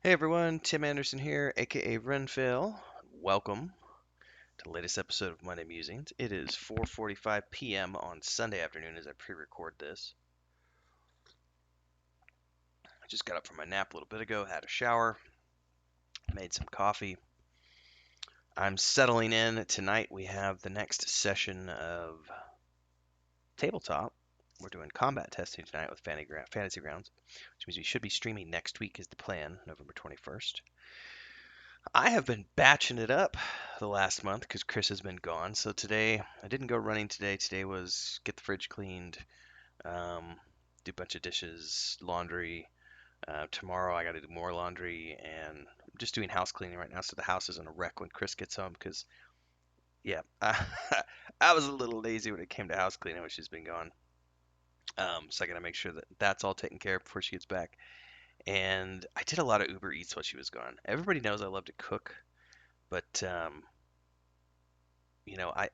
Hey everyone, Tim Anderson here, aka Renfill. Welcome to the latest episode of Monday Musings. It is 4:45 p.m. on Sunday afternoon as I pre-record this. I just got up from my nap a little bit ago, had a shower, made some coffee. I'm settling in. Tonight we have the next session of Tabletop. We're doing combat testing tonight with Fantasy Grounds, which means we should be streaming next week is the plan, November 21st. I have been batching it up the last month because Chris has been gone. So today, I didn't go running today. Today was get the fridge cleaned, um, do a bunch of dishes, laundry. Tomorrow, I got to do more laundry, and I'm just doing house cleaning right now. So the house isn't a wreck when Chris gets home because, yeah, I was a little lazy when it came to house cleaning when she's been gone. So I got to make sure that that's all taken care of before she gets back. And I did a lot of Uber Eats while she was gone. Everybody knows I love to cook, but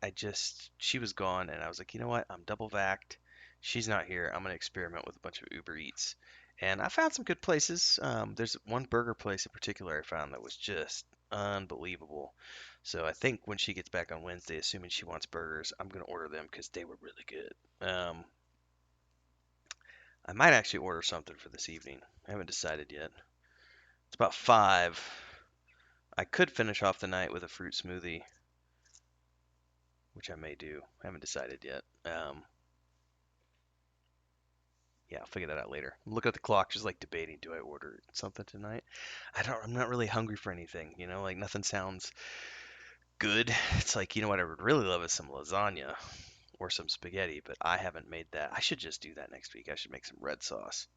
I just, she was gone, and I was like, you know what? I'm double vaxxed. She's not here. I'm going to experiment with a bunch of Uber Eats. And I found some good places. There's one burger place in particular I found that was just unbelievable. So I think when she gets back on Wednesday, assuming she wants burgers, I'm going to order them because they were really good. I might actually order something for this evening. I haven't decided yet. It's about 5. I could finish off the night with a fruit smoothie, which I may do. I haven't decided yet. Yeah, I'll figure that out later. I'm looking at the clock, just like debating, do I order something tonight? I'm not really hungry for anything, like nothing sounds good. It's like, you know what I would really love is some lasagna or some spaghetti, but I haven't made that. I should just do that next week. I should make some red sauce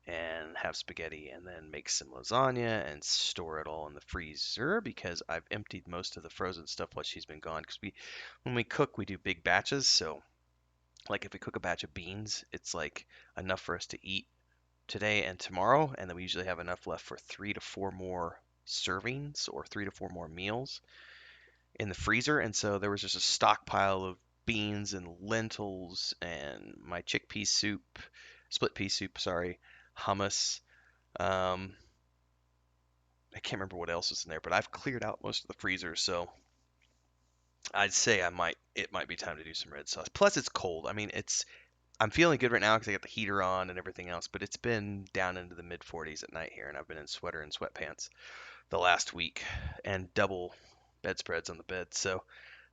and have spaghetti and then make some lasagna and store it all in the freezer because I've emptied most of the frozen stuff while she's been gone. Because when we cook, we do big batches, so like if we cook a batch of beans, it's like enough for us to eat today and tomorrow, and then we usually have enough left for 3 to 4 more servings or 3 to 4 more meals in the freezer. And so there was just a stockpile of beans and lentils and my chickpea soup, split pea soup, sorry, hummus. Um, I can't remember what else was in there, but I've cleared out most of the freezer, so I'd say it might be time to do some red sauce. Plus, it's cold. I mean, I'm feeling good right now because I got the heater on and everything else, but it's been down into the mid 40s at night here, and I've been in sweater and sweatpants the last week and double bedspreads on the bed. So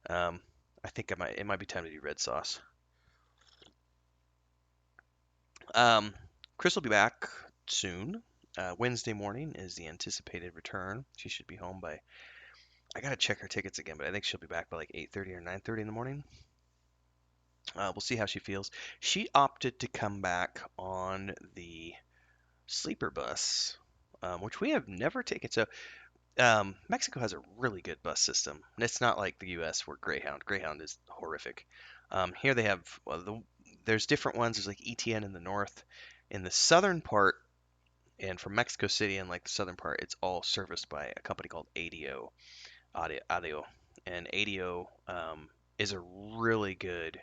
um, I think it might be time to do red sauce. Um, Chris will be back soon. Wednesday morning is the anticipated return. She should be home by. I gotta check her tickets again, but I think she'll be back by like 8:30 or 9:30 in the morning. We'll see how she feels. She opted to come back on the sleeper bus, which we have never taken. So Mexico has a really good bus system, and it's not like the U.S. where Greyhound. Greyhound is horrific. Here they have there's different ones. There's like ETN in the north, in the southern part, and from Mexico City in like the southern part, it's all serviced by a company called ADO, and ADO is a really good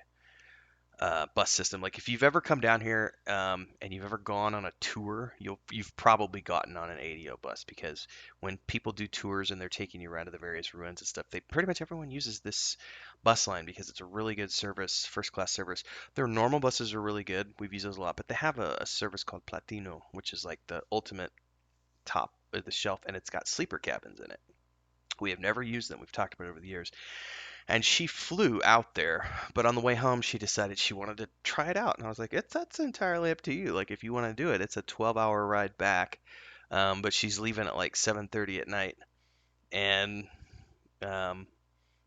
bus system. Like if you've ever come down here and you've ever gone on a tour, you've probably gotten on an ADO bus because when people do tours and they're taking you around to the various ruins and stuff, they pretty much everyone uses this bus line because it's a really good service, first class service. Their normal buses are really good. We've used those a lot, but they have a service called Platino, which is like the ultimate top of the shelf, and it's got sleeper cabins in it. We have never used them. We've talked about it over the years, and she flew out there, but on the way home she decided she wanted to try it out, and I was like, that's entirely up to you. Like if you want to do it, it's a 12-hour ride back, but she's leaving at like 7:30 at night, and um,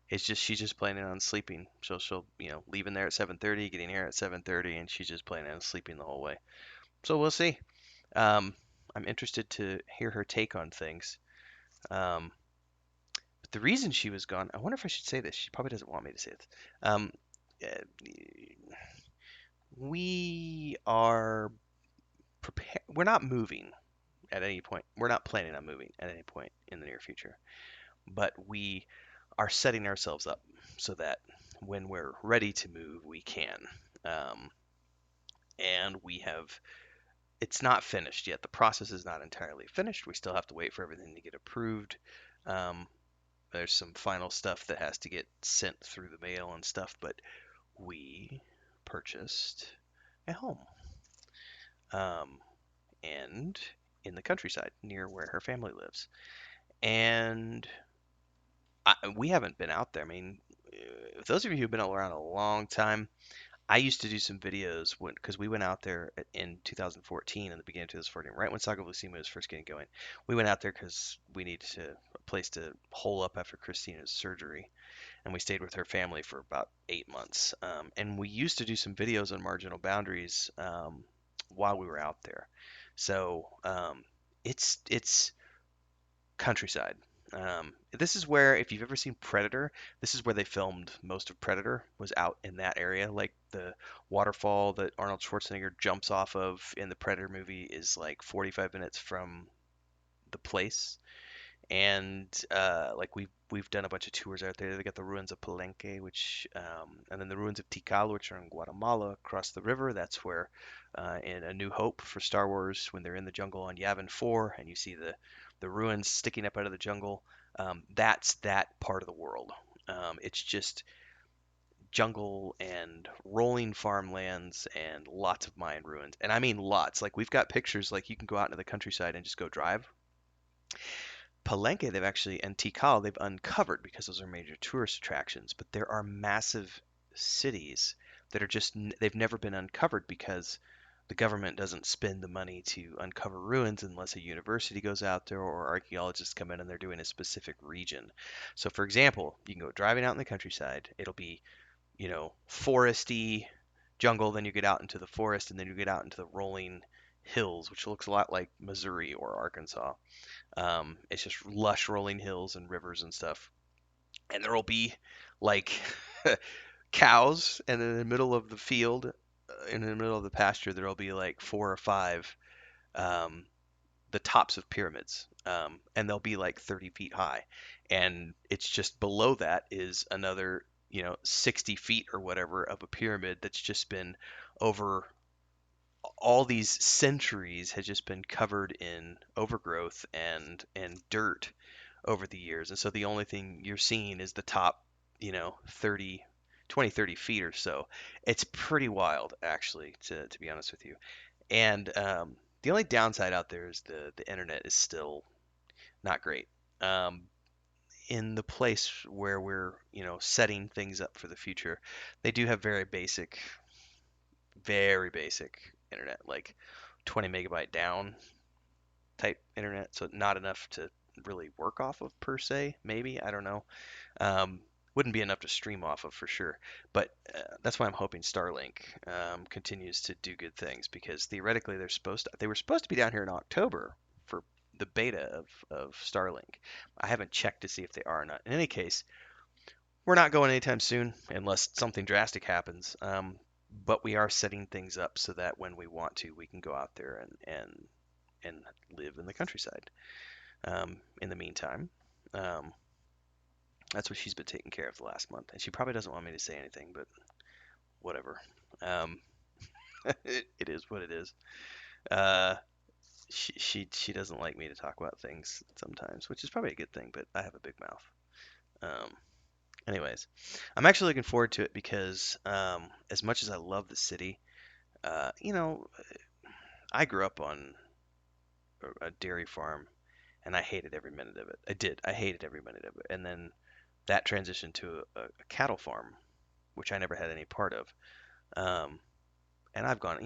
it's just she's just planning on sleeping. So she'll leaving there at 7:30, getting here at 7:30, and she's just planning on sleeping the whole way. So we'll see. Um, I'm interested to hear her take on things. Um, but the reason she was gone, I wonder if I should say this. She probably doesn't want me to say it. Um, uh, we are prepared. We're not moving at any point. We're not planning on moving at any point in the near future. But we are setting ourselves up so that when we're ready to move, we can. Um, and we have it's not finished yet. The process is not entirely finished. We still have to wait for everything to get approved. Um, there's some final stuff that has to get sent through the mail and stuff, but we purchased a home, um, and in the countryside near where her family lives. And we haven't been out there. I mean, those of you who've been around a long time, I used to do some videos when, because we went out there in 2014, in the beginning of 2014, right when Saga Blucima was first getting going. We went out there because we needed a place to hole up after Christina's surgery, and we stayed with her family for about 8 months. And we used to do some videos on marginal boundaries while we were out there. So it's countryside. This is where, if you've ever seen Predator, this is where they filmed most of Predator, was out in that area. Like the waterfall that Arnold Schwarzenegger jumps off of in the Predator movie is like 45 minutes from the place. And like we've done a bunch of tours out there. They got the ruins of Palenque, which and then the ruins of Tikal, which are in Guatemala across the river. That's where in A New Hope for Star Wars, when they're in the jungle on Yavin 4, and you see the ruins sticking up out of the jungle. That's that part of the world. It's just jungle and rolling farmlands and lots of Mayan ruins. And I mean lots. Like we've got pictures. Like you can go out into the countryside and just go drive. Palenque, they've actually, and Tikal, they've uncovered because those are major tourist attractions. But there are massive cities that are just, they've never been uncovered because the government doesn't spend the money to uncover ruins unless a university goes out there or archaeologists come in and they're doing a specific region. So, for example, you can go driving out in the countryside. It'll be, foresty jungle, then you get out into the forest, and then you get out into the rolling hills, which looks a lot like Missouri or Arkansas. It's just lush rolling hills and rivers and stuff. And there will be like cows, and in the middle of the field, in the middle of the pasture, there will be like four or five um, the tops of pyramids, and they'll be like 30 feet high. And it's just below that is another, 60 feet or whatever of a pyramid that's just been over all these centuries has just been covered in overgrowth and dirt over the years. And so the only thing you're seeing is the top, 30, 20, 30 feet or so. It's pretty wild, actually, to be honest with you. And the only downside out there is the internet is still not great. Um, in the place where we're, setting things up for the future, they do have very basic internet, like 20 megabyte down type internet, so not enough to really work off of per se. Maybe, I don't know. Um, wouldn't be enough to stream off of for sure. But that's why I'm hoping Starlink continues to do good things, because theoretically they were supposed to be down here in October for the beta of Starlink. I haven't checked to see if they are or not. In any case, we're not going anytime soon unless something drastic happens. But we are setting things up so that when we want to, we can go out there and live in the countryside. In the meantime, um, that's what she's been taking care of the last month, and she probably doesn't want me to say anything, but whatever. Um, it is what it is. Uh, she doesn't like me to talk about things sometimes, which is probably a good thing, but I have a big mouth. Um, Anyways, I'm actually looking forward to it because as much as I love the city, uh, you know, I grew up on a dairy farm, and I hated every minute of it. I did. I hated every minute of it. And then that transitioned to a cattle farm, which I never had any part of. Um, and I've gone,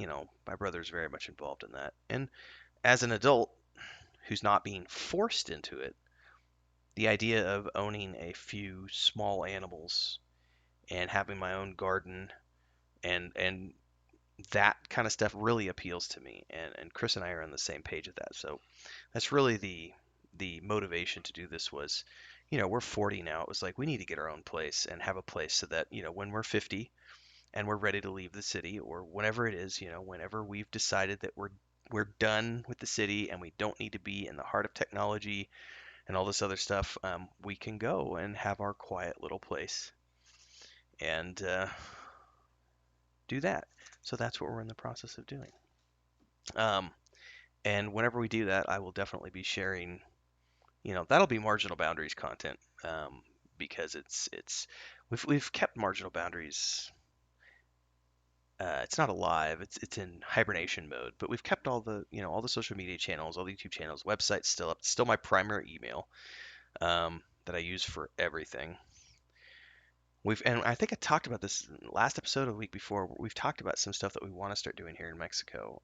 my brother's very much involved in that. And as an adult who's not being forced into it, the idea of owning a few small animals and having my own garden and that kind of stuff really appeals to me. And Chris and I are on the same page with that. So that's really the motivation to do this was, we're 40 now. It was like we need to get our own place and have a place so that, when we're 50 and we're ready to leave the city, or whenever it is, whenever we've decided that we're done with the city and we don't need to be in the heart of technology and all this other stuff, we can go and have our quiet little place and do that. So that's what we're in the process of doing. And whenever we do that, I will definitely be sharing. That'll be marginal boundaries content, because we've kept marginal boundaries. It's not alive. It's in hibernation mode, but we've kept all the social media channels, all the YouTube channels, websites still up. It's still my primary email, that I use for everything. And I think I talked about this last episode or the week before. We've talked about some stuff that we want to start doing here in Mexico.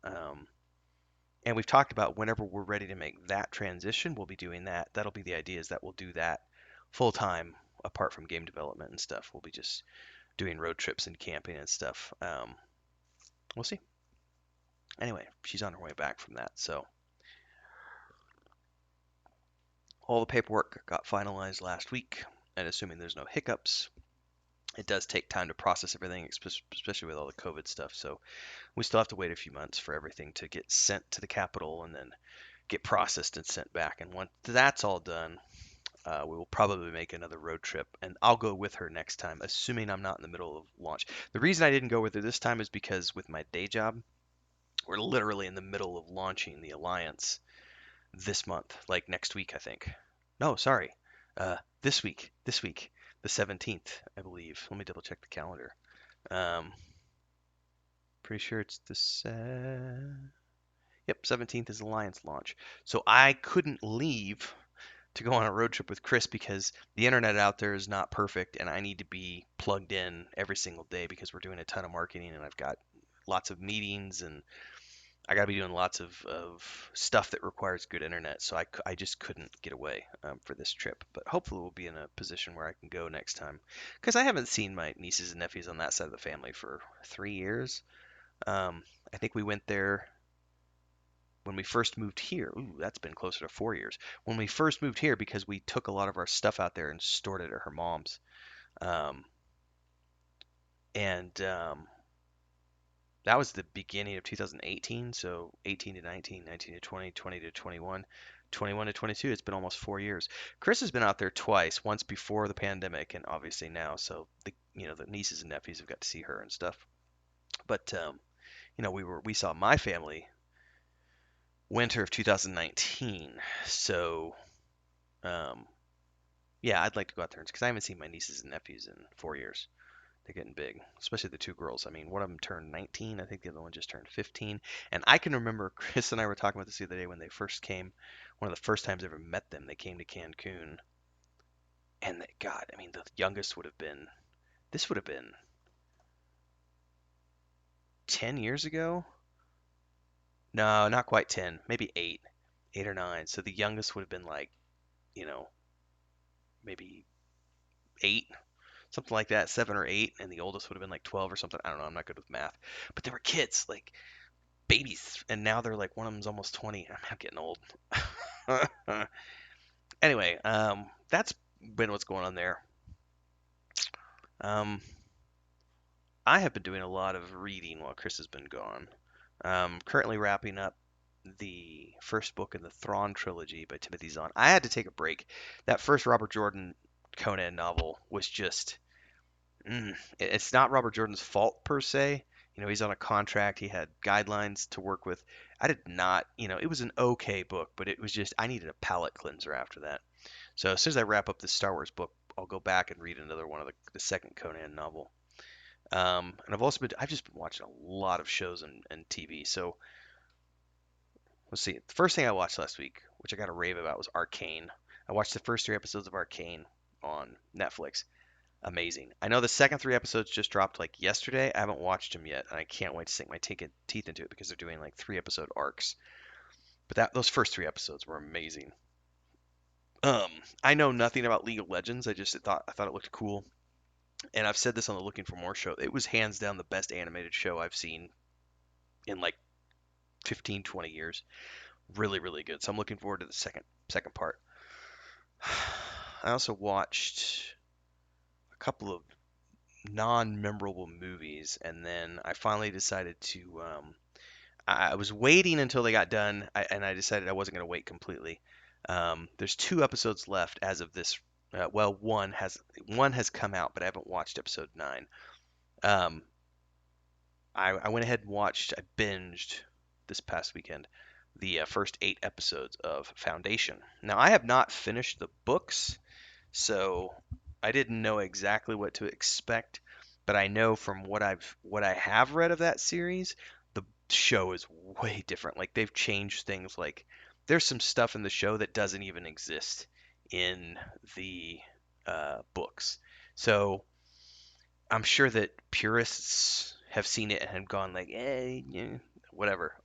And we've talked about whenever we're ready to make that transition, we'll be doing that. That'll be the idea, is that we'll do that full time apart from game development and stuff. We'll be just doing road trips and camping and stuff. We'll see. Anyway, she's on her way back from that. So all the paperwork got finalized last week. And assuming there's no hiccups, it does take time to process everything, especially with all the COVID stuff. So we still have to wait a few months for everything to get sent to the capital and then get processed and sent back. And once that's all done, we will probably make another road trip, and I'll go with her next time, assuming I'm not in the middle of launch. The reason I didn't go with her this time is because with my day job, we're literally in the middle of launching the alliance this month, like next week, I think. No, sorry, this week, the 17th, I believe. Let me double check the calendar. Um, Pretty sure it's yep, 17th is alliance launch. So I couldn't leave to go on a road trip with Chris because the internet out there is not perfect and I need to be plugged in every single day because we're doing a ton of marketing and I've got lots of meetings and I got to be doing lots of stuff that requires good internet. So I just couldn't get away, for this trip. But hopefully we'll be in a position where I can go next time because I haven't seen my nieces and nephews on that side of the family for 3 years. I think we went there when we first moved here. Ooh, that's been closer to 4 years. When we first moved here, because we took a lot of our stuff out there and stored it at her mom's. Um, and That was the beginning of 2018. So 18 to 19, 19 to 20, 20 to 21, 21 to 22. It's been almost 4 years. Chris has been out there twice, once before the pandemic, and obviously now. So the nieces and nephews have got to see her and stuff. But we saw my family winter of 2019. So um, yeah, I'd like to go out there because I haven't seen my nieces and nephews in 4 years. They're getting big, especially the two girls. I mean, one of them turned 19. I think the other one just turned 15. And I can remember Chris and I were talking about this the other day when they first came. One of the first times I ever met them, they came to Cancun. And God, I mean, the youngest this would have been 10 years ago? No, not quite 10, maybe 8 or 9. So the youngest would have been like, you know, maybe 8, something like that, 7 or 8, and the oldest would have been like 12 or something. I don't know. I'm not good with math, but they were kids, like babies, and now they're like one of them's almost 20. I'm getting old. Anyway, that's been what's going on there. Um, I have been doing a lot of reading while Chris has been gone. Currently wrapping up the first book in the Thrawn trilogy by Timothy Zahn. I had to take a break. That first Robert Jordan Conan novel was just it's not Robert Jordan's fault per se. He's on a contract. He had guidelines to work with. I did not, it was an okay book, but it was just, I needed a palate cleanser after that. So as soon as I wrap up the Star Wars book, I'll go back and read another one of the second Conan novel. And I've just been watching a lot of shows and TV. So let's see. The first thing I watched last week, which I got a rave about, was Arcane. I watched the first 3 episodes of Arcane on Netflix. Amazing. I know the second 3 episodes just dropped like yesterday. I haven't watched them yet, and I can't wait to sink my teeth into it because they're doing like 3 episode arcs. But those first 3 episodes were amazing. Um, I know nothing about League of Legends. I thought it looked cool, and I've said this on the Looking for More show. It was hands down the best animated show I've seen in like 15, 20 years. Really, really good. So I'm looking forward to the second part. I also watched a couple of non-memorable movies, and then I finally decided to. I was waiting until they got done, and I decided I wasn't going to wait completely. There's 2 episodes left as of this. Well, one has come out, but I haven't watched episode 9. I went ahead and I binged this past weekend the first 8 episodes of Foundation. Now, I have not finished the books, so I didn't know exactly what to expect, but I know from what I have read of that series, the show is way different. Like they've changed things. Like there's some stuff in the show that doesn't even exist in the books. So I'm sure that purists have seen it and have gone like, yeah, whatever.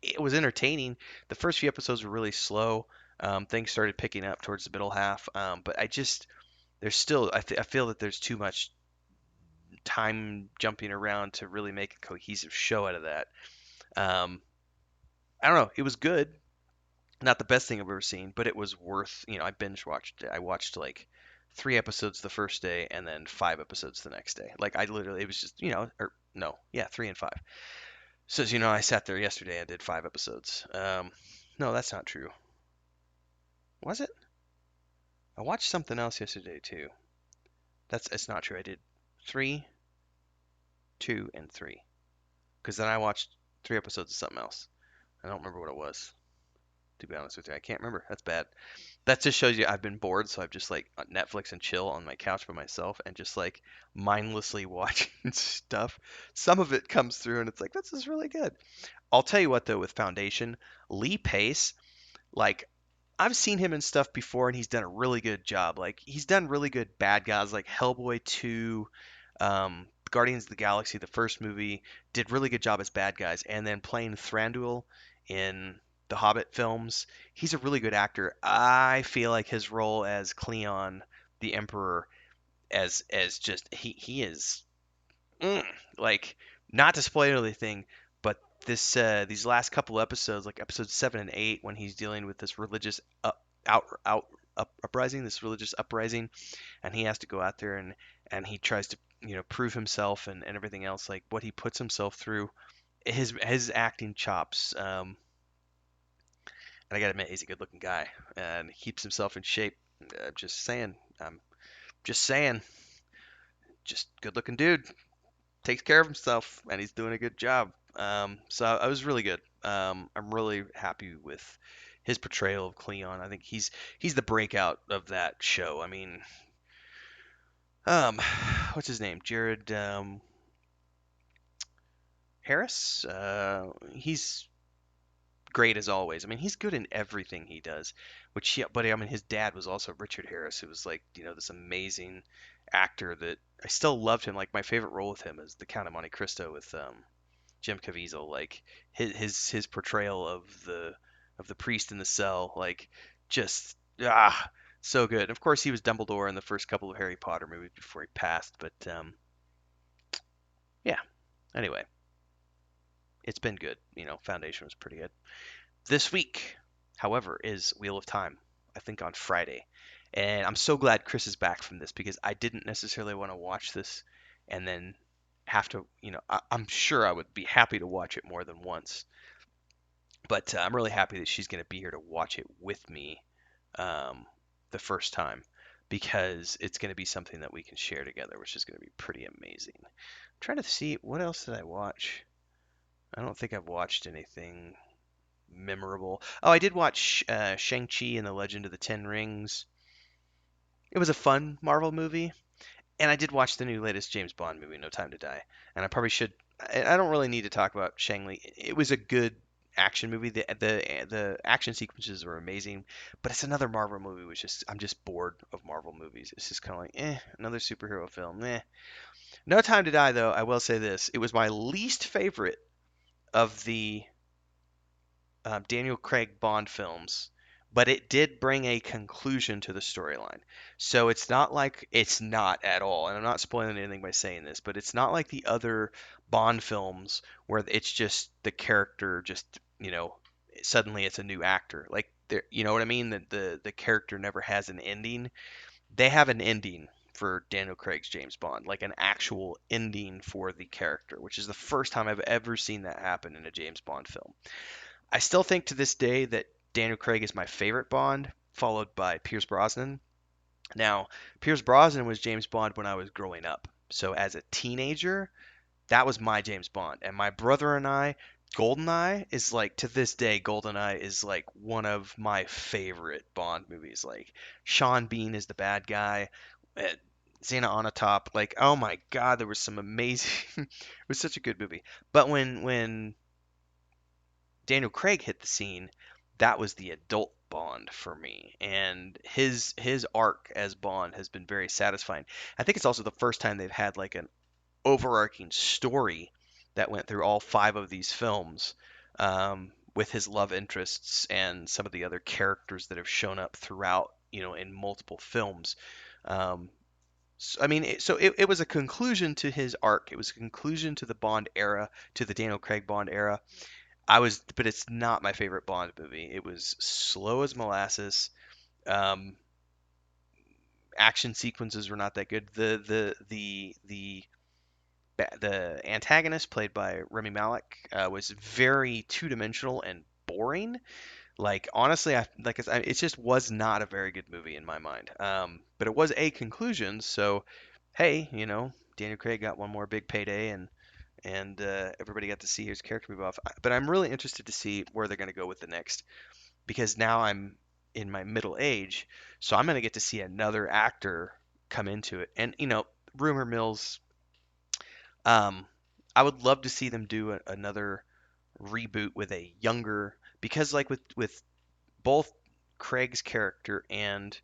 It was entertaining. The first few episodes were really slow. Things started picking up towards the middle half, but there's still I feel that there's too much time jumping around to really make a cohesive show out of that. Um, I don't know. It was good. Not the best thing I've ever seen, but it was worth. I binge watched it. I watched like 3 episodes the first day and then 5 episodes the next day. Like I literally, it was just or no, yeah, 3 and 5. So I sat there yesterday and did 5 episodes. No, that's not true. Was it? I watched something else yesterday too. It's not true. I did 3, 2, and 3. Because then I watched 3 episodes of something else. I don't remember what it was. To be honest with you, I can't remember. That's bad. That just shows you I've been bored, so I've just like Netflix and chill on my couch by myself and just like mindlessly watching stuff. Some of it comes through and it's like this is really good. I'll tell you what though, with Foundation, Lee Pace, like I've seen him in stuff before and he's done a really good job. Like he's done really good bad guys like Hellboy 2, Guardians of the Galaxy, the first movie, did really good job as bad guys. And then playing Thranduil in the Hobbit films, he's a really good actor. I feel like his role as Cleon, the Emperor, as just he is mm, like not to spoil anything, but these last couple episodes, like episodes 7 and 8, when he's dealing with this religious uprising, this religious uprising, and he has to go out there and he tries to prove himself and everything else, like what he puts himself through, his acting chops. And I gotta admit, he's a good-looking guy and he keeps himself in shape. Just saying, just saying, just good-looking dude. Takes care of himself and he's doing a good job. So I was really good. I'm really happy with his portrayal of Cleon. I think he's the breakout of that show. I mean, um, what's his name? Jared Harris. He's great as always. I mean, he's good in everything he does. But I mean, his dad was also Richard Harris, who was like, this amazing actor that I still loved him. Like my favorite role with him is the Count of Monte Cristo with Jim Caviezel. Like his portrayal of the priest in the cell, like just so good. Of course, he was Dumbledore in the first couple of Harry Potter movies before he passed. But yeah. Anyway, it's been good. Foundation was pretty good. This week, however, is Wheel of Time, I think on Friday. And I'm so glad Chris is back from this because I didn't necessarily want to watch this and then have to, I'm sure I would be happy to watch it more than once. But I'm really happy that she's going to be here to watch it with me um, the first time because it's going to be something that we can share together, which is going to be pretty amazing. I'm trying to see what else did I watch? I don't think I've watched anything memorable. Oh, I did watch Shang-Chi and the Legend of the Ten Rings. It was a fun Marvel movie. And I did watch the new latest James Bond movie, No Time to Die. And I probably should. I don't really need to talk about Shang-Li. It was a good action movie. The action sequences were amazing. But it's another Marvel movie, which is I'm just bored of Marvel movies. It's just kind of like, another superhero film. No Time to Die, though, I will say this. It was my least favorite of the Daniel Craig Bond films, but it did bring a conclusion to the storyline. So it's not at all, and I'm not spoiling anything by saying this, but it's not like the other Bond films where it's just the character just, suddenly it's a new actor. Like you know what I mean? The character never has an ending. They have an ending for Daniel Craig's James Bond, like an actual ending for the character, which is the first time I've ever seen that happen in a James Bond film. I still think to this day that Daniel Craig is my favorite Bond, followed by Pierce Brosnan. Now, Pierce Brosnan was James Bond when I was growing up. So as a teenager, that was my James Bond. And my brother and I Goldeneye is like to this day, Goldeneye is like one of my favorite Bond movies. Like Sean Bean is the bad guy, uh, Xena Onatopp. Like oh my God, there was some amazing. It was such a good movie. But when Daniel Craig hit the scene, that was the adult Bond for me, and his arc as Bond has been very satisfying. I think it's also the first time they've had like an overarching story that went through all five of these films, with his love interests and some of the other characters that have shown up throughout, in multiple films. Um, I mean, it was a conclusion to his arc. It was a conclusion to the Bond era, to the Daniel Craig Bond era. But it's not my favorite Bond movie. It was slow as molasses. Um, Action sequences were not that good. The antagonist, played by Remy Malek, was very two-dimensional and boring. Like honestly, it just was not a very good movie in my mind. But it was a conclusion, so hey, Daniel Craig got one more big payday, and everybody got to see his character move off. But I'm really interested to see where they're going to go with the next, because now I'm in my middle age, so I'm going to get to see another actor come into it. And rumor mills, um, I would love to see them do another reboot with a younger, because like with both Craig's character and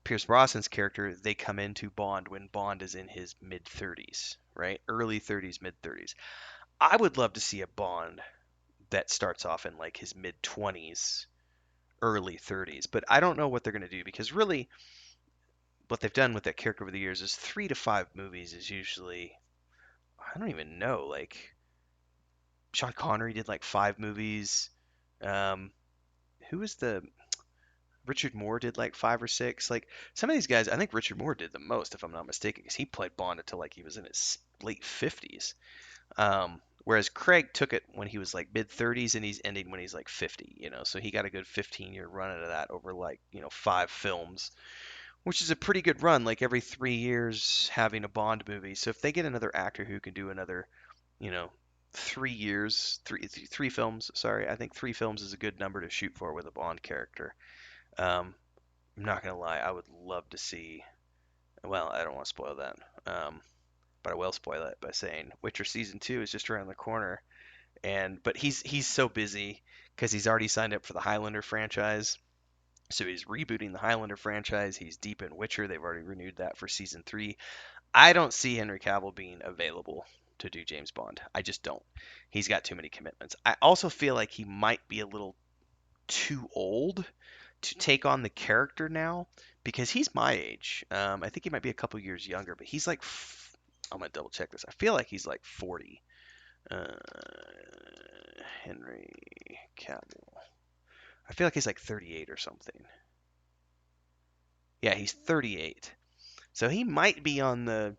Pierce Brosnan's character, they come into Bond when Bond is in his mid 30s, right? Early 30s, mid 30s. I would love to see a Bond that starts off in like his mid 20s, early 30s, but I don't know what they're going to do, because really what they've done with that character over the years is 3 to 5 movies is usually, I don't even know, like Sean Connery did like 5 movies. Um, who was the Richard Moore did like 5 or 6. Like some of these guys, I think Richard Moore did the most, if I'm not mistaken, because he played Bond until like he was in his late 50s. Whereas Craig took it when he was like mid 30s, and he's ending when he's like 50. So he got a good 15-year run out of that over like 5 films, which is a pretty good run. Like every 3 years having a Bond movie. So if they get another actor who can do another, you know, 3 years, three films. Sorry, I think 3 films is a good number to shoot for with a Bond character. Um, I'm not gonna lie, I would love to see. Well, I don't want to spoil that, but I will spoil it by saying Witcher season 2 is just around the corner, and but he's so busy because he's already signed up for the Highlander franchise, so he's rebooting the Highlander franchise. He's deep in Witcher. They've already renewed that for season 3. I don't see Henry Cavill being available to do James Bond. I just don't. He's got too many commitments. I also feel like he might be a little too old to take on the character now, because he's my age. I think he might be a couple years younger, but he's like, I'm gonna double check this. I feel like he's like 40. Uh, Henry Cavill. I feel like he's like 38 or something. Yeah, he's 38. So he might be on the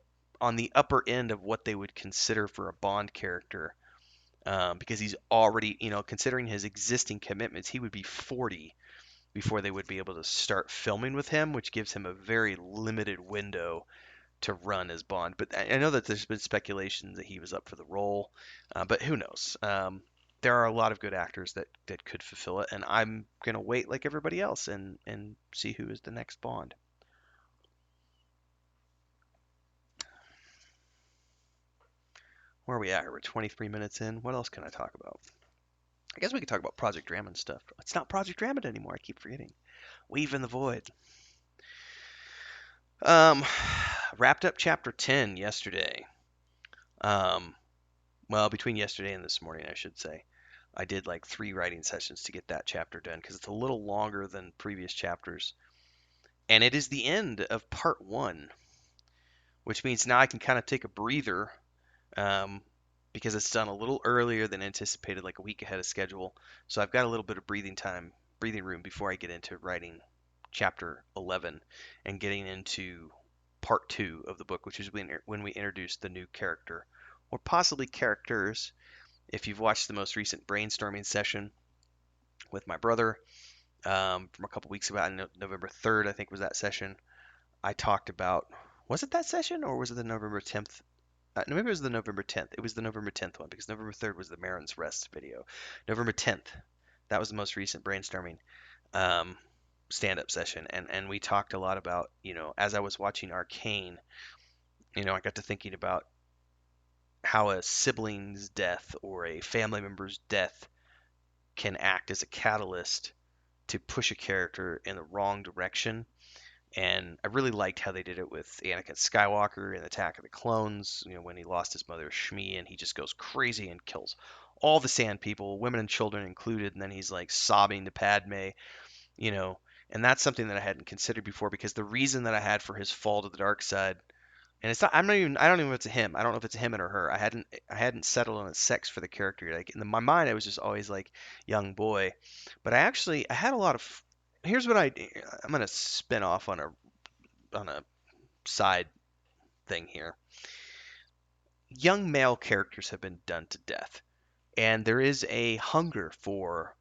upper end of what they would consider for a Bond character, because he's already, considering his existing commitments, he would be 40 before they would be able to start filming with him, which gives him a very limited window to run as Bond. But I know that there's been speculation that he was up for the role, but who knows? There are a lot of good actors that could fulfill it, and I'm gonna wait like everybody else and see who is the next Bond. Where are we at? We're 23 minutes in. What else can I talk about? I guess we could talk about Project Drammond stuff. It's not Project Drammond anymore. I keep forgetting. Weave in the Void. Um, Wrapped up chapter 10 yesterday. Um, well, between yesterday and this morning, I should say. I did like 3 writing sessions to get that chapter done, because it's a little longer than previous chapters. And it is the end of part 1, which means now I can kind of take a breather, um, because it's done a little earlier than anticipated, like a week ahead of schedule. So I've got a little bit of breathing time, breathing room before I get into writing chapter 11 and getting into part 2 of the book, which is when we introduce the new character, or possibly characters. If you've watched the most recent brainstorming session with my brother, from a couple weeks ago, November 3rd, I think was that session, I talked about, was it that session or was it the November 10th? No, maybe it was the November 10th. It was the November 10th one because November 3rd was the Marin's Rest video. November 10th, that was the most recent brainstorming um, stand-up session, and we talked a lot about, as I was watching Arcane, I got to thinking about how a sibling's death or a family member's death can act as a catalyst to push a character in the wrong direction. And I really liked how they did it with Anakin Skywalker in Attack of the Clones, when he lost his mother Shmi and he just goes crazy and kills all the sand people, women and children included, and then he's like sobbing to Padme, you know. And that's something that I hadn't considered before because the reason that I had for his fall to the dark side, and it's not, I don't even know if it's a him. I don't know if it's a him or her. I hadn't settled on a sex for the character. Like in my mind, I was just always like young boy, but I had a lot of. Here's what I'm gonna spin off on a side thing here. Young male characters have been done to death, and there is a hunger for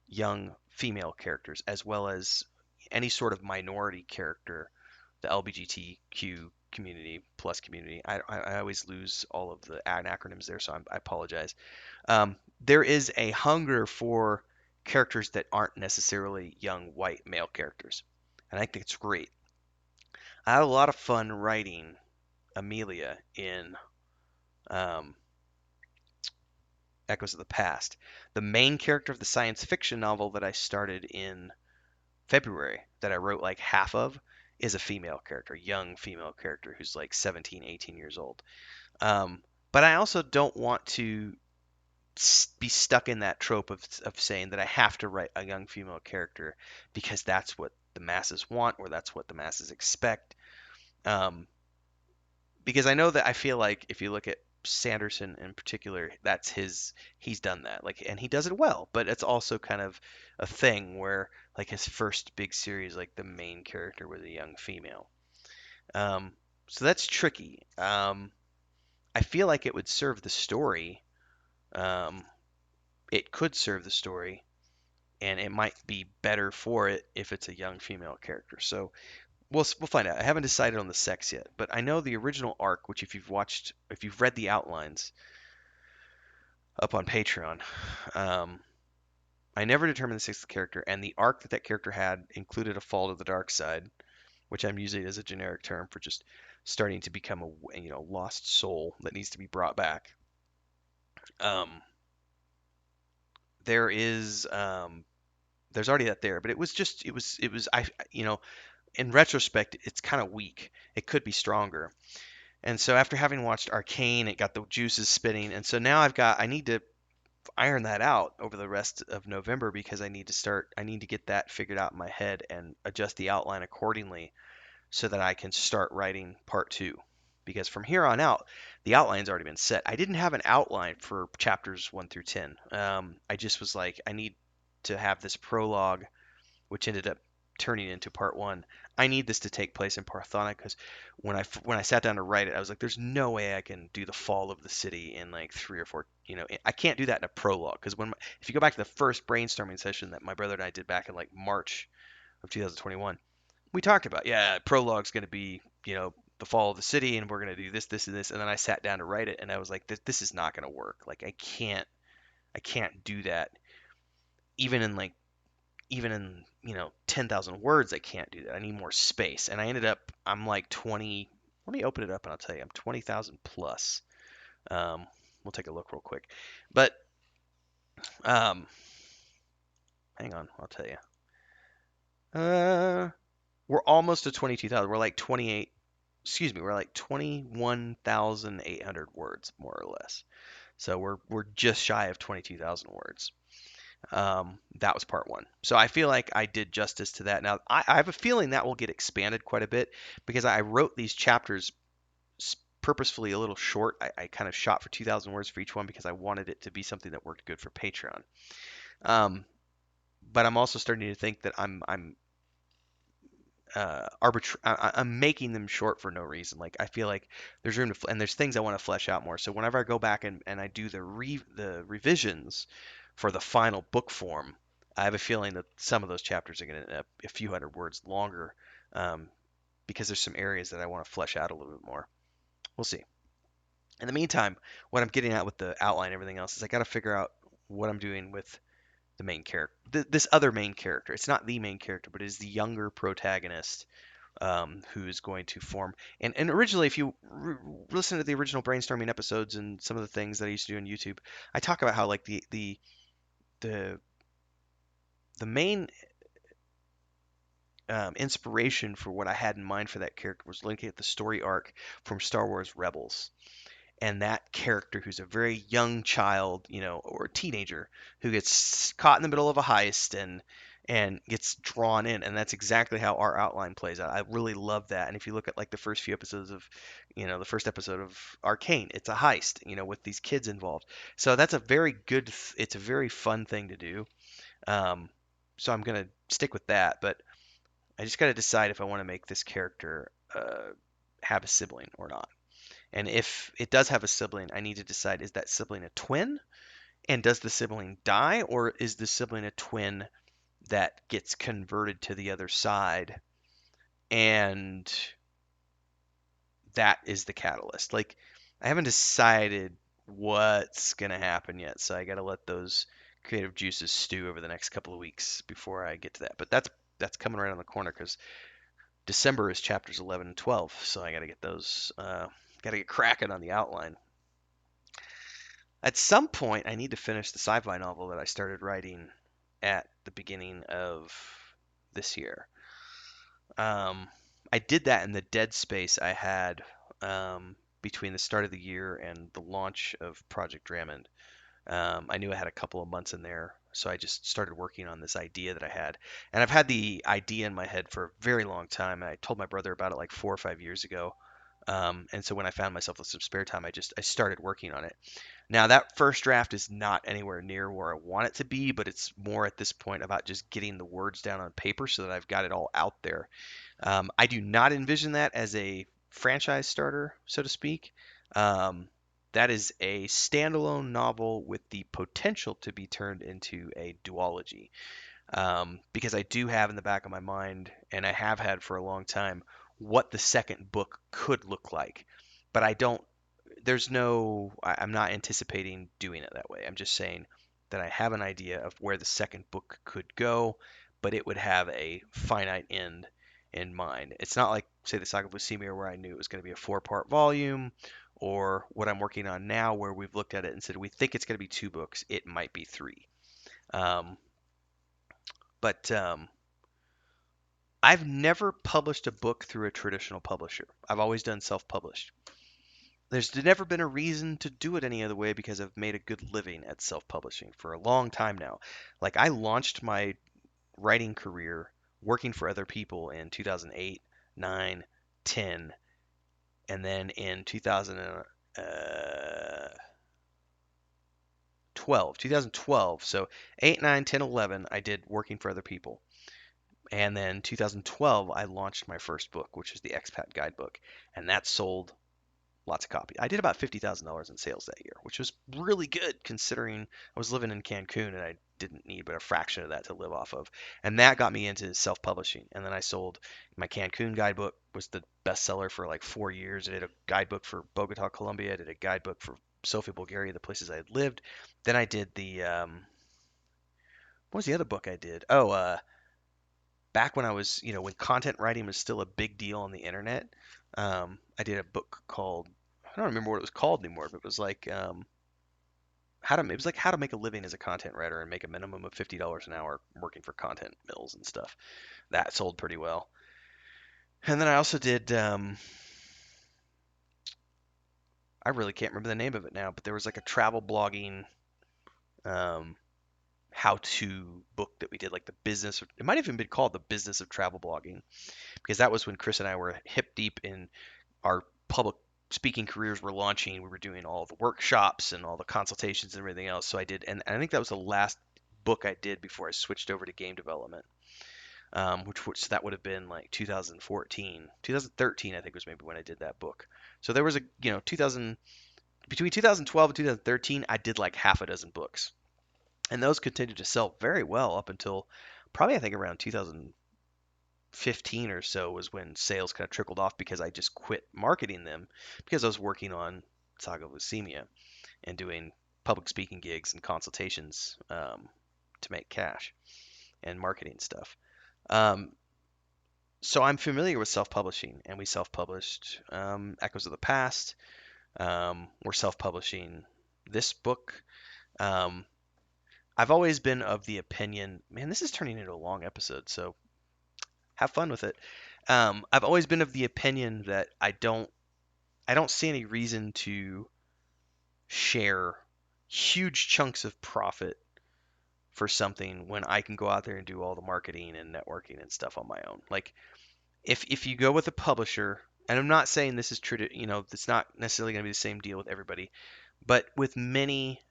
young female characters as well as any sort of minority character, the LGBTQ community plus community. I always lose all of the acronyms there, so I apologize. There is a hunger for characters that aren't necessarily young white male characters, and I think it's great. I had a lot of fun writing Amelia in um, Echoes of the Past. The main character of the science fiction novel that I started in February, that I wrote like half of, is a female character, young female character who's like 17, 18 years old. Um, but I also don't want to be stuck in that trope of saying that I have to write a young female character because that's what the masses want or that's what the masses expect. Um, because I know that I feel like if you look at Sanderson in particular, he's done that. Like and he does it well, but it's also kind of a thing where like his first big series, like the main character was a young female. Um, so that's tricky. I feel like it would serve the story. Um, it could serve the story, and it might be better for it if it's a young female character. So we'll find out. I haven't decided on the sex yet, but I know the original arc, which if you've read the outlines up on Patreon, um, I never determined the sex of the character, and the arc that that character had included a fall to the dark side, which I'm using as a generic term for just starting to become a lost soul that needs to be brought back. Um, there is there's already that there, but it was in retrospect it's kind of weak. It could be stronger. And so after having watched Arcane, it got the juices spinning. And so now I need to iron that out over the rest of November because I need to get that figured out in my head and adjust the outline accordingly so that I can start writing part two. Because from here on out, the outline's already been set. I didn't have an outline for chapters 1 through 10. I just was like, I need to have this prologue, which ended up turning into part one. I need this to take place in Parthonic because when I sat down to write it, I was like, "There's no way I can do the fall of the city in like 3 or 4. I can't do that in a prologue because if you go back to the first brainstorming session that my brother and I did back in like March of 2021, we talked about prologue's going to be the fall of the city and we're going to do this, this, and this, and then I sat down to write it and I was like, this is not going to work. Like I can't do that even in like even in 10,000 words. I can't do that. I need more space. And I'm like 20. Let me open it up and I'll tell you, I'm 20,000 plus. We'll take a look real quick, but um, hang on, I'll tell you. We're almost to 22,000. We're like 28. Excuse me, we're like 21,800 words more or less. So we're just shy of 22,000 words. That was part one. So I feel like I did justice to that. Now, I have a feeling that will get expanded quite a bit because I wrote these chapters purposefully a little short. I kind of shot for 2,000 words for each one because I wanted it to be something that worked good for Patreon. But I'm also starting to think that I'm I'm making them short for no reason. Like I feel like there's room to, and there's things I want to flesh out more. So whenever I go back and I do the revisions for the final book form, I have a feeling that some of those chapters are going to end up a few hundred words longer, um, because there's some areas that I want to flesh out a little bit more. We'll see. In the meantime, what I'm getting at with the outline and everything else is I got to figure out what I'm doing with the main character, this other main character. It's not the main character, but it is the younger protagonist who's going to form. And originally, if you listen to the original brainstorming episodes and some of the things that I used to do on YouTube, I talk about how like the the main inspiration for what I had in mind for that character was looking at the story arc from Star Wars Rebels. And that character who's a very young child, or teenager who gets caught in the middle of a heist and gets drawn in, and that's exactly how our outline plays out. I really love that. And if you look at like the first few episodes of, the first episode of Arcane, it's a heist, with these kids involved. So that's a very good, it's a very fun thing to do. Um, so I'm gonna stick with that, but I just got to decide if I want to make this character have a sibling or not. And if it does have a sibling, I need to decide, is that sibling a twin? And does the sibling die? Or is the sibling a twin that gets converted to the other side? And that is the catalyst. Like, I haven't decided what's going to happen yet. So I got to let those creative juices stew over the next couple of weeks before I get to that. But that's coming right on the corner because December is chapters 11 and 12. So I got to get those, got to get cracking on the outline. At some point, I need to finish the sci-fi novel that I started writing at the beginning of this year. Um, I did that in the dead space I had between the start of the year and the launch of Project Drummond. I knew I had a couple of months in there, so I just started working on this idea that I had. And I've had the idea in my head for a very long time. And I told my brother about it like 4 or 5 years ago. And so when I found myself with some spare time, I started working on it. Now, that first draft is not anywhere near where I want it to be, but it's more at this point about just getting the words down on paper so that I've got it all out there. I do not envision that as a franchise starter, so to speak. Um, that is a standalone novel with the potential to be turned into a duology. Because I do have in the back of my mind, and I have had for a long time, what the second book could look like. But I don't I'm not anticipating doing it that way. I'm just saying that I have an idea of where the second book could go, but it would have a finite end in mind. It's not like, say, the Saga of Lucimere, where I knew it was going to be a four-part volume, or what I'm working on now, where we've looked at it and said we think it's going to be two books. It might be three. Um, but I've never published a book through a traditional publisher. I've always done self-published. There's never been a reason to do it any other way because I've made a good living at self-publishing for a long time now. Like, I launched my writing career working for other people in 2008, 9, 10, and then in 2012. So 8, 9, 10, 11, I did working for other people. And then 2012, I launched my first book, which is the Expat guidebook, and that sold lots of copies. I did about $50,000 in sales that year, which was really good considering I was living in Cancun and I didn't need but a fraction of that to live off of. And that got me into self-publishing. And then I sold my Cancun guidebook, was the bestseller for like 4 years. I did a guidebook for Bogota, Colombia. I did a guidebook for Sofia, Bulgaria, the places I had lived. Then I did what was the other book I did? Oh, back when I was, when content writing was still a big deal on the internet, I did a book called, I don't remember what it was called anymore, but it was like it was like how to make a living as a content writer and make a minimum of $50 an hour working for content mills and stuff. That sold pretty well. And then I also did, I really can't remember the name of it now, but there was like a travel blogging um, how-to book that we did, like the business. It might have even been called the business of travel blogging, because that was when Chris and I were hip deep in our public speaking careers were launching. We were doing all the workshops and all the consultations and everything else. So I did, and I think that was the last book I did before I switched over to game development, which that would have been like 2014, 2013, I think was maybe when I did that book. So there was a, 2000, between 2012 and 2013, I did like half a dozen books, and those continued to sell very well up until probably I think around 2015 or so was when sales kind of trickled off because I just quit marketing them because I was working on Saga of Lucemia and doing public speaking gigs and consultations to make cash and marketing stuff. Um, so I'm familiar with self-publishing, and we self-published Echoes of the Past. We're self-publishing this book. Um, I've always been of the opinion, man, this is turning into a long episode, so have fun with it. I've always been of the opinion that I don't see any reason to share huge chunks of profit for something when I can go out there and do all the marketing and networking and stuff on my own. Like if you go with a publisher, and I'm not saying this is true to, it's not necessarily going to be the same deal with everybody, but with many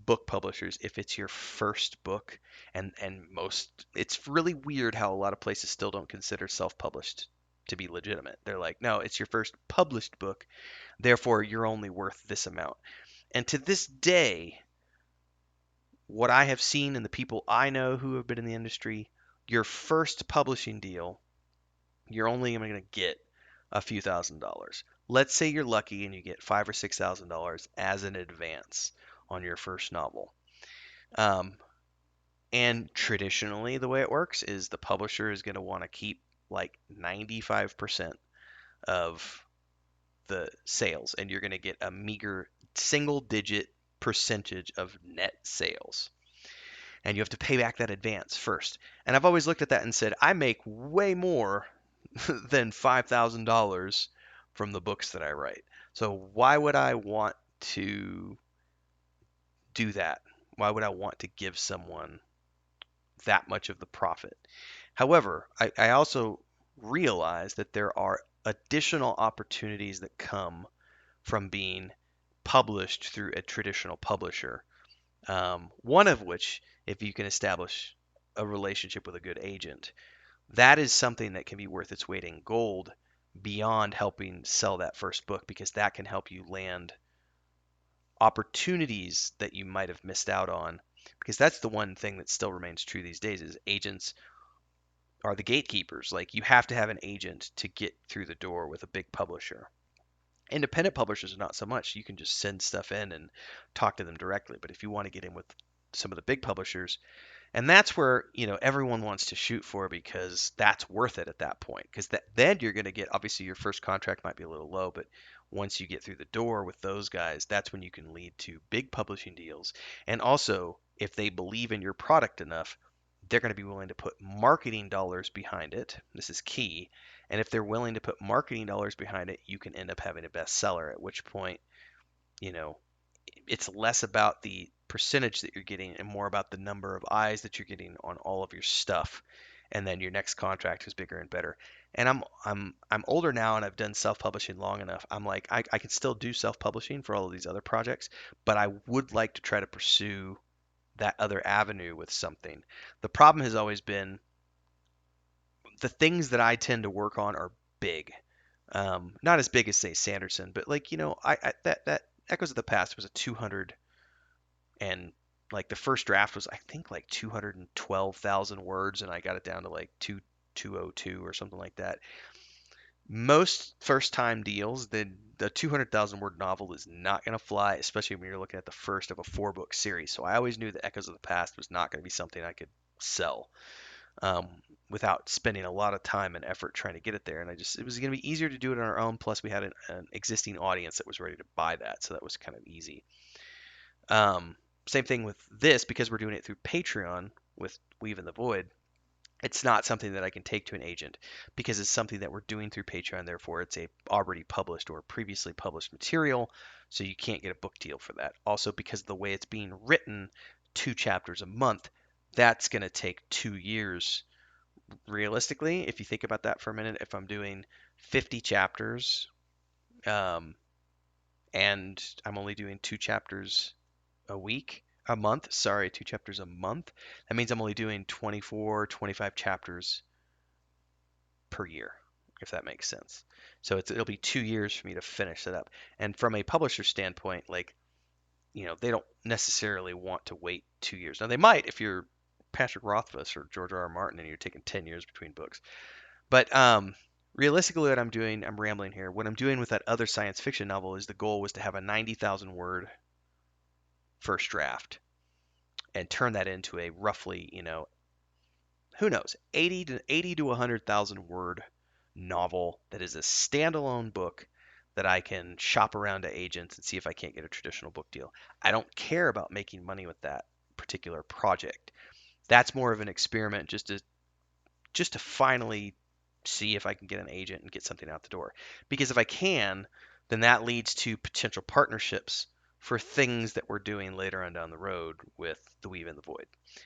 book publishers, if it's your first book, and most, it's really weird how a lot of places still don't consider self-published to be legitimate. They're like, no, it's your first published book, therefore you're only worth this amount. And to this day, what I have seen and the people I know who have been in the industry, your first publishing deal, you're only going to get a few $1,000s. Let's say you're lucky and you get $5,000 or $6,000 as an advance on your first novel. Um, and traditionally, the way it works is the publisher is going to want to keep like 95% of the sales, and you're going to get a meager single digit percentage of net sales. And you have to pay back that advance first. And I've always looked at that and said, I make way more than $5,000 from the books that I write. So why would I want to do that? Why would I want to give someone that much of the profit? However, I also realize that there are additional opportunities that come from being published through a traditional publisher. One of which, if you can establish a relationship with a good agent, that is something that can be worth its weight in gold beyond helping sell that first book, because that can help you land opportunities that you might have missed out on, because that's the one thing that still remains true these days is agents are the gatekeepers. Like, you have to have an agent to get through the door with a big publisher. Independent publishers are not so much. You can just send stuff in and talk to them directly. But if you want to get in with some of the big publishers, and that's where, everyone wants to shoot for, because that's worth it at that point. Because then you're going to get, obviously, your first contract might be a little low, but once you get through the door with those guys, that's when you can lead to big publishing deals. And also, if they believe in your product enough, they're going to be willing to put marketing dollars behind it. This is key. And if they're willing to put marketing dollars behind it, you can end up having a bestseller, at which point, you know, it's less about the percentage that you're getting and more about the number of eyes that you're getting on all of your stuff. And then your next contract is bigger and better. And I'm older now, and I've done self-publishing long enough. I'm like, I can still do self-publishing for all of these other projects, but I would like to try to pursue that other avenue with something. The problem has always been the things that I tend to work on are big. Not as big as, say, Sanderson, but like, that Echoes of the Past was a 200, and like the first draft was, I think, like 212,000 words, and I got it down to like 202 or something like that. Most first time deals, the 200,000 word novel is not going to fly, especially when you're looking at the first of a 4 book series. So I always knew that Echoes of the Past was not going to be something I could sell um, without spending a lot of time and effort trying to get it there. And it was going to be easier to do it on our own. Plus, we had an existing audience that was ready to buy that, so that was kind of easy. Um, Same thing with this, because we're doing it through Patreon with Weave in the Void. It's not something that I can take to an agent, because it's something that we're doing through Patreon. Therefore, it's a already published or previously published material, so you can't get a book deal for that. Also, because of the way it's being written, 2 chapters a month, that's going to take 2 years. Realistically, if you think about that for a minute, if I'm doing 50 chapters, um, and I'm only doing 2 chapters a month, sorry, 2 chapters a month, that means I'm only doing 24, 25 chapters per year, if that makes sense. So it'll be 2 years for me to finish it up. And from a publisher standpoint, like, they don't necessarily want to wait 2 years. Now, they might if you're Patrick Rothfuss or George R. R. Martin and you're taking 10 years between books. But realistically, what I'm doing, I'm rambling here. What I'm doing with that other science fiction novel is the goal was to have a 90,000 word first draft and turn that into a roughly, who knows, 80 to 100,000 word novel that is a standalone book that I can shop around to agents and see if I can't get a traditional book deal. I don't care about making money with that particular project. That's more of an experiment just to finally see if I can get an agent and get something out the door. Because if I can, then that leads to potential partnerships for things that we're doing later on down the road with the Weave and the Void.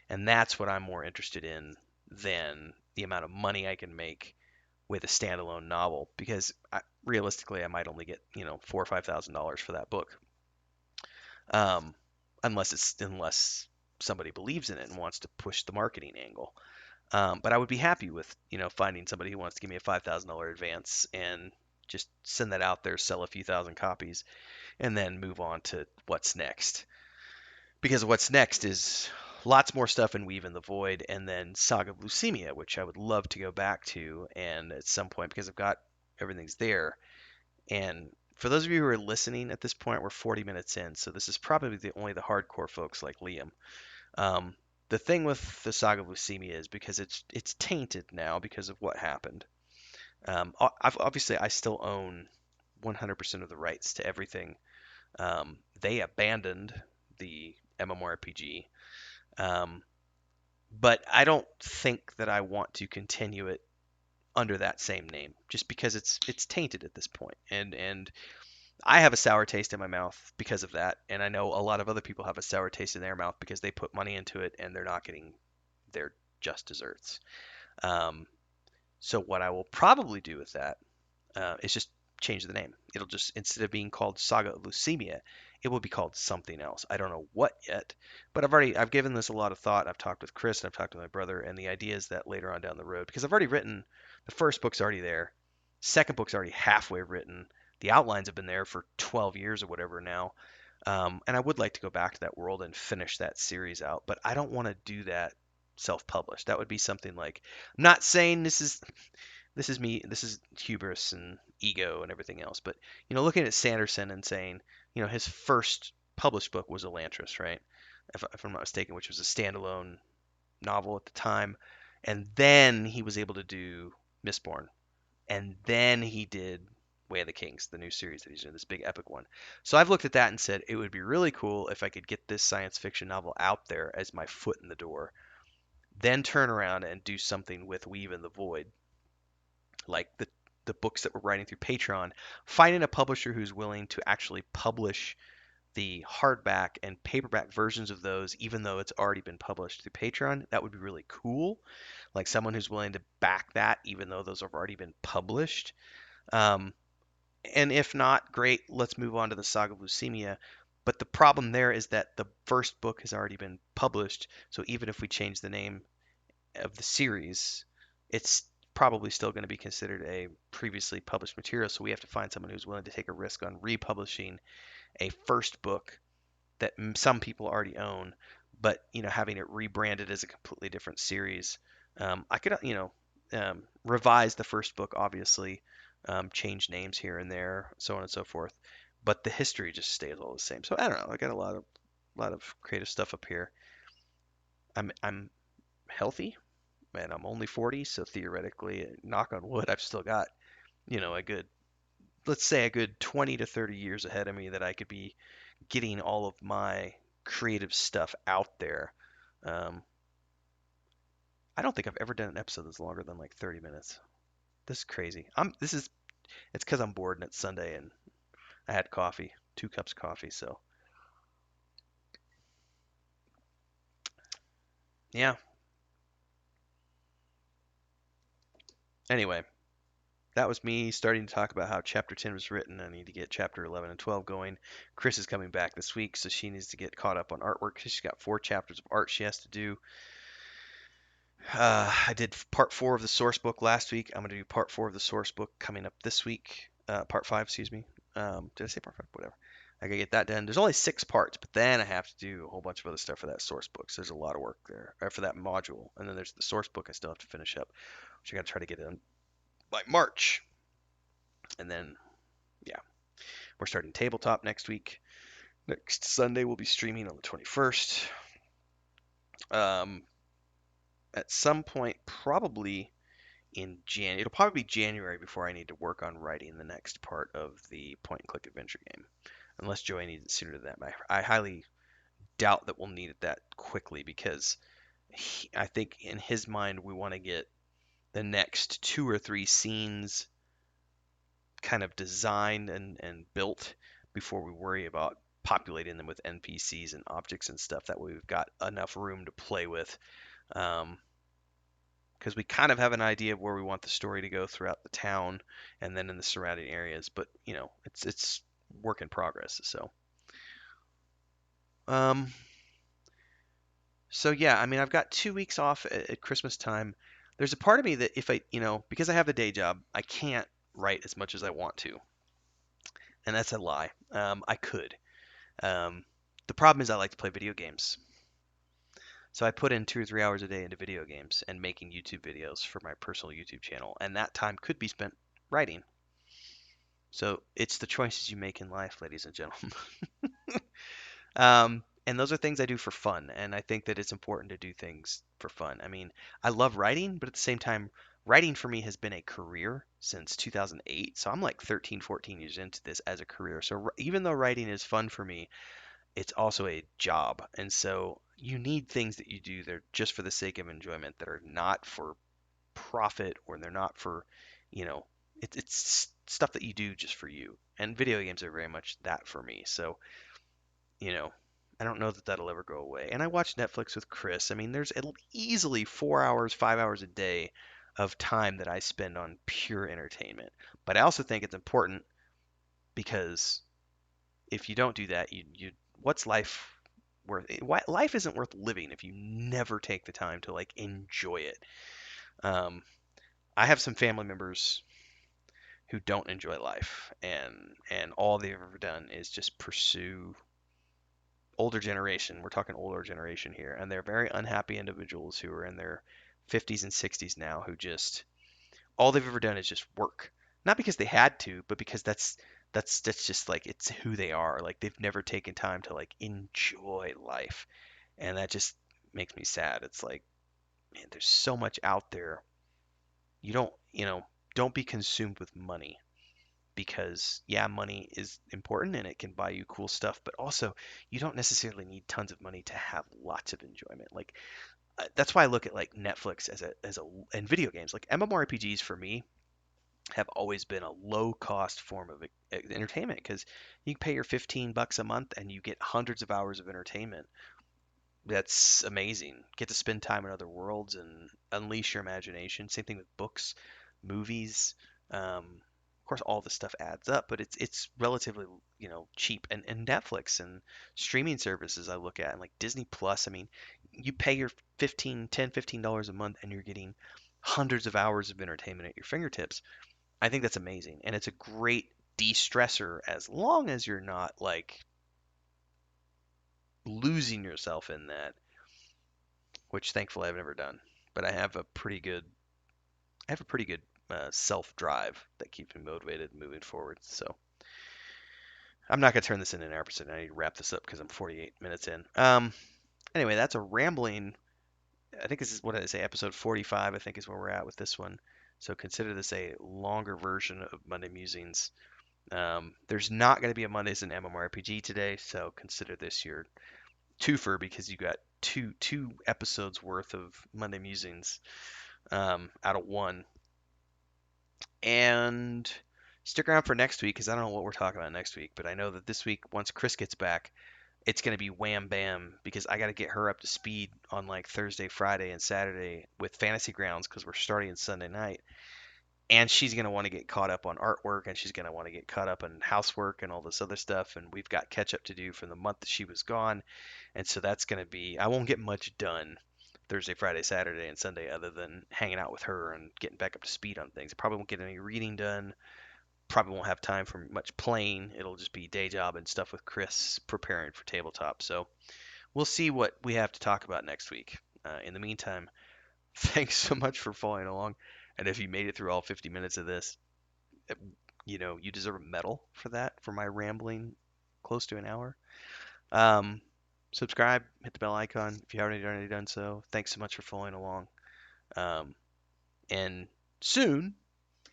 And that's what I'm more interested in than the amount of money I can make with a standalone novel. Because realistically, I might only get $4,000 or $5,000 for that book, um, unless somebody believes in it and wants to push the marketing angle. But I would be happy with, finding somebody who wants to give me a $5,000 advance and just send that out there, sell a few thousand copies, and then move on to what's next. Because what's next is lots more stuff in Weave in the Void, and then Saga of Leucemia, which I would love to go back to, and at some point, because I've got everything's there. And for those of you who are listening at this point, we're 40 minutes in, so this is probably only the hardcore folks like Liam. Um, the thing with the Saga of Leucemia is because it's tainted now because of what happened. Obviously, I still own 100% of the rights to everything. They abandoned the MMORPG, um, but I don't think that I want to continue it under that same name, just because it's tainted at this point, and I have a sour taste in my mouth because of that, and I know a lot of other people have a sour taste in their mouth because they put money into it and they're not getting their just desserts. Um, so what I will probably do with that is just change the name. It'll just, instead of being called Saga of Leucemia, it will be called something else. I don't know what yet, but I've given this a lot of thought. I've talked with Chris and I've talked with my brother, and the idea is that later on down the road, because I've already written the first book's already there, second book's already halfway written. The outlines have been there for 12 years or whatever now. And I would like to go back to that world and finish that series out, but I don't want to do that self-published. That would be something like, I'm not saying this is me, this is hubris and ego and everything else, but looking at Sanderson and saying, his first published book was Elantris, right? If I'm not mistaken, which was a standalone novel at the time, and then he was able to do Mistborn, and then he did Way of the Kings, the new series that he's doing, this big epic one. So I've looked at that and said it would be really cool if I could get this science fiction novel out there as my foot in the door, then turn around and do something with Weave in the Void, like the books that we're writing through Patreon, finding a publisher who's willing to actually publish the hardback and paperback versions of those, even though it's already been published through Patreon. That would be really cool. Like someone who's willing to back that, even though those have already been published. Um, and if not, great, let's move on to the Saga of Leucemia. But the problem there is that the first book has already been published, so even if we change the name of the series, it's probably still going to be considered a previously published material. So we have to find someone who's willing to take a risk on republishing a first book that some people already own, but having it rebranded as a completely different series. I could revise the first book, obviously, change names here and there, so on and so forth, but the history just stays all the same. So I don't know. I got a lot of creative stuff up here. I'm healthy, and I'm only 40, so theoretically, knock on wood, I've still got, a good, let's say a good 20 to 30 years ahead of me that I could be getting all of my creative stuff out there. Um, I don't think I've ever done an episode that's longer than like 30 minutes. This is crazy. It's because I'm bored and it's Sunday and I had coffee, 2 cups of coffee. So yeah. Anyway, that was me starting to talk about how chapter 10 was written. I need to get chapter 11 and 12 going. Chris is coming back this week, so she needs to get caught up on artwork. She's got 4 chapters of art she has to do. I did part 4 of the source book last week. I'm going to do part 4 of the source book coming up this week. Part 5, excuse me. Did I say part 5? Whatever. I gotta get that done. There's only 6 parts, but then I have to do a whole bunch of other stuff for that source book. So there's a lot of work there, or for that module. And then there's the source book I still have to finish up, which I gotta try to get by March. And then, yeah, we're starting tabletop next week. Next Sunday, we'll be streaming on the 21st. Um, at some point, probably it'll probably be January before I need to work on writing the next part of the point and click adventure game. Unless Joey needs it sooner than that. I highly doubt that we'll need it that quickly because I think in his mind we want to get the next two or three scenes kind of designed and built before we worry about populating them with NPCs and objects and stuff. That way we've got enough room to play with. Because we kind of have an idea of where we want the story to go throughout the town and then in the surrounding areas. But it's work in progress. Um, so yeah, I mean, I've got 2 weeks off at Christmas time. There's a part of me that if because I have a day job, I can't write as much as I want to, and that's a lie. I could. Um, the problem is I like to play video games. So I put in 2 or 3 hours a day into video games and making YouTube videos for my personal YouTube channel, and that time could be spent writing. So it's the choices you make in life, ladies and gentlemen. And those are things I do for fun, and I think that it's important to do things for fun. I mean, I love writing, but at the same time, writing for me has been a career since 2008. So I'm like 13, 14 years into this as a career. So even though writing is fun for me, it's also a job. And so you need things that you do that are just for the sake of enjoyment, that are not for profit, or they're not for, you know, it's stuff that you do just for you. And video games are very much that for me. So, you know, I don't know that that'll ever go away. And I watch Netflix with Chris. I mean, there's easily 4 hours, 5 hours a day of time that I spend on pure entertainment. But I also think it's important because if you don't do that, you what's life worth? Life isn't worth living if you never take the time to like enjoy it. Um, I have some family members who don't enjoy life, and all they've ever done is just pursue older generation. We're talking older generation here, and they're very unhappy individuals who are in their 50s and 60s now, who just all they've ever done is just work. Not because they had to, but because that's just like it's who they are. Like they've never taken time to like enjoy life, and that just makes me sad. It's like, man, there's so much out there. Don't be consumed with money, because yeah, money is important and it can buy you cool stuff, but also you don't necessarily need tons of money to have lots of enjoyment. Like that's why I look at like Netflix as a and video games. Like MMORPGs for me have always been a low cost form of entertainment, because you can pay your $15 a month and you get hundreds of hours of entertainment. That's amazing. Get to spend time in other worlds and unleash your imagination. Same thing with books, movies. Of course, all this stuff adds up, but it's relatively cheap. And Netflix and streaming services I look at, and like Disney Plus. I mean, you pay your 15 $10 $15 a month, and you're getting hundreds of hours of entertainment at your fingertips. I think that's amazing, and it's a great de-stressor as long as you're not like losing yourself in that, which thankfully I've never done. But I have a pretty good self drive that keeps me motivated moving forward. So I'm not gonna turn this into an episode. I need to wrap this up because I'm 48 minutes in. Anyway, that's a rambling. I think this is, what did I say? Episode 45, I think, is where we're at with this one. So consider this a longer version of Monday Musings. There's not going to be a Mondays in MMORPG today, so consider this your twofer, because you got two episodes worth of Monday Musings out of one. And stick around for next week, because I don't know what we're talking about next week, but I know that this week, once Chris gets back, it's going to be wham bam, because I got to get her up to speed on like Thursday, Friday, and Saturday with Fantasy Grounds, because we're starting Sunday night. And she's going to want to get caught up on artwork, and she's going to want to get caught up on housework and all this other stuff. And we've got catch up to do from the month that she was gone. And so that's going to be, I won't get much done Thursday, Friday, Saturday, and Sunday, other than hanging out with her and getting back up to speed on things. I probably won't get any reading done. Probably won't have time for much playing. It'll just be day job and stuff with Chris preparing for tabletop. So we'll see what we have to talk about next week. In the meantime, thanks so much for following along. And if you made it through all 50 minutes of this, uh, you deserve a medal for that, for my rambling close to an hour. Um, Subscribe, hit the bell icon if you haven't already done so. Thanks so much for following along. Um, and soon,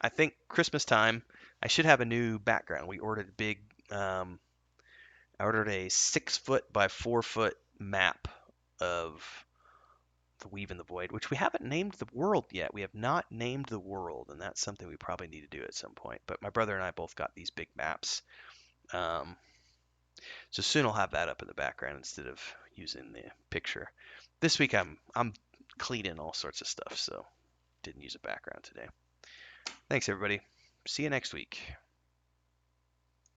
I think Christmas time, I should have a new background. We ordered a big, I ordered a 6 foot by 4 foot map of the Weave in the Void, which we haven't named the world yet. We have not named the world, and that's something we probably need to do at some point. But my brother and I both got these big maps. Um, so soon I'll have that up in the background instead of using the picture. This week I'm cleaning all sorts of stuff, so didn't use a background today. Thanks everybody. See you next week.